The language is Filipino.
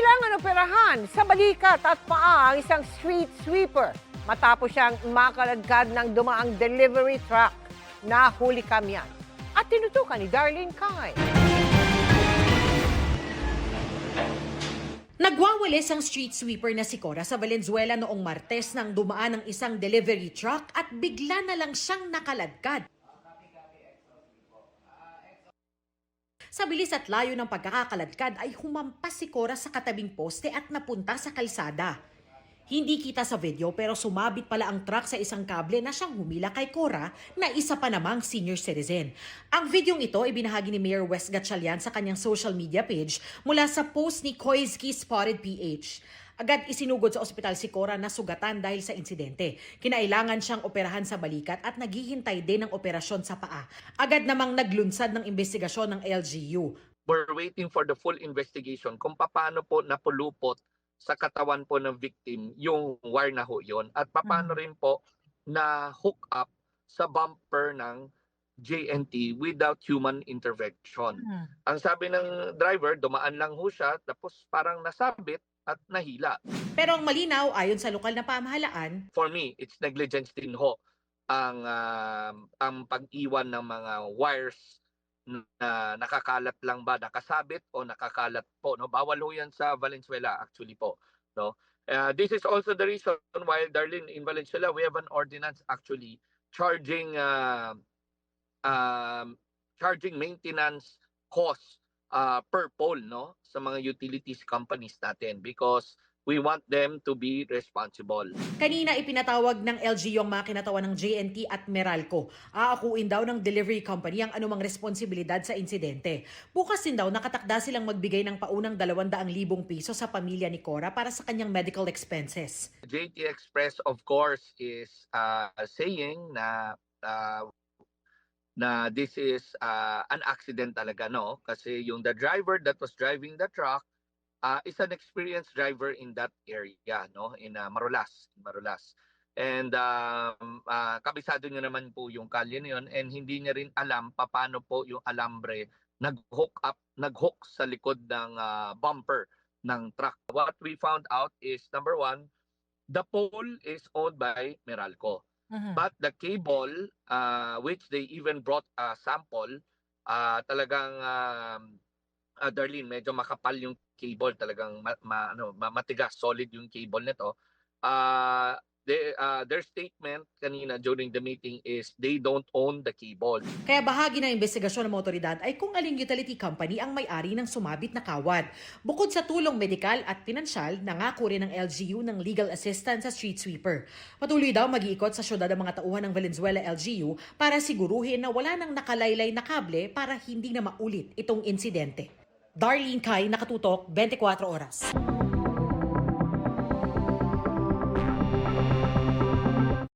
Kailangan operahan sa balikat at paa ang isang street sweeper matapos siyang makaladkad ng dumaang delivery truck. Nahuli kami yan at tinutukan ni Darlene Kai. Nagwawalis ang street sweeper na si Cora sa Valenzuela noong Martes nang dumaan ang isang delivery truck at bigla na lang siyang nakaladkad. Sa bilis at layo ng pagkakakaladkad ay humampas si Cora sa katabing poste at napunta sa kalsada. Hindi kita sa video pero sumabit pala ang truck sa isang kable na siyang humila kay Cora na isa pa namang senior citizen. Ang videong ito ay binahagi ni Mayor Wes Gatchalian sa kanyang social media page mula sa post ni Koizky Spotted PH. Agad isinugod sa ospital si Cora na sugatan dahil sa insidente. Kinailangan siyang operahan sa balikat at naghihintay din ng operasyon sa paa. Agad namang naglunsad ng investigasyon ng LGU. We're waiting for the full investigation kung paano po napulupot sa katawan po ng victim yung wire na ho yun at paano rin po na hook up sa bumper ng JNT without human intervention. Ang sabi ng driver, dumaan lang ho siya tapos parang nasabit at nahila. Pero ang malinaw ayon sa lokal na pamahalaan, For me, it's negligence din ho ang pag-iwan ng mga wires na nakakalat lang ba, nakasabit o nakakalat po, no? Bawal ho yan sa Valenzuela actually po, no? This is also the reason why, Darlene, in Valenzuela we have an ordinance actually charging maintenance cost per pole, no, sa mga utilities companies natin because we want them to be responsible. kanina ipinatawag ng LGU ang mga kinatawan ng JNT at Meralco. Aakuin daw ng delivery company ang anumang responsibilidad sa insidente. Bukas din daw nakatakda silang magbigay ng paunang 200,000 piso sa pamilya ni Cora para sa kanyang medical expenses. JT Express of course is saying na this is an accident talaga, no? Kasi the driver that was driving the truck is an experienced driver in that area, no? In Marulas. And kabisado niya naman po yung kalye na yun and hindi niya rin alam paano po yung alambre nag-hook sa likod ng bumper ng truck. What we found out is, number one, the pole is owned by Meralco. But the cable, which they even brought a sample, talagang Darlene, medyo makapal yung cable, talagang matigas, solid yung cable nito. Their statement kanina during the meeting is they don't own the cable. Kaya bahagi ng investigasyon ng mga otoridad ay kung aling utility company ang may-ari ng sumabit na kawad. Bukod sa tulong medikal at pinansyal, nangako rin ng LGU ng legal assistance sa street sweeper. Patuloy daw mag-iikot sa syudad ang mga tauhan ng Valenzuela LGU para siguruhin na wala nang nakalaylay na kable para hindi na maulit itong insidente. Darlene Kai, Nakatutok, 24 Oras.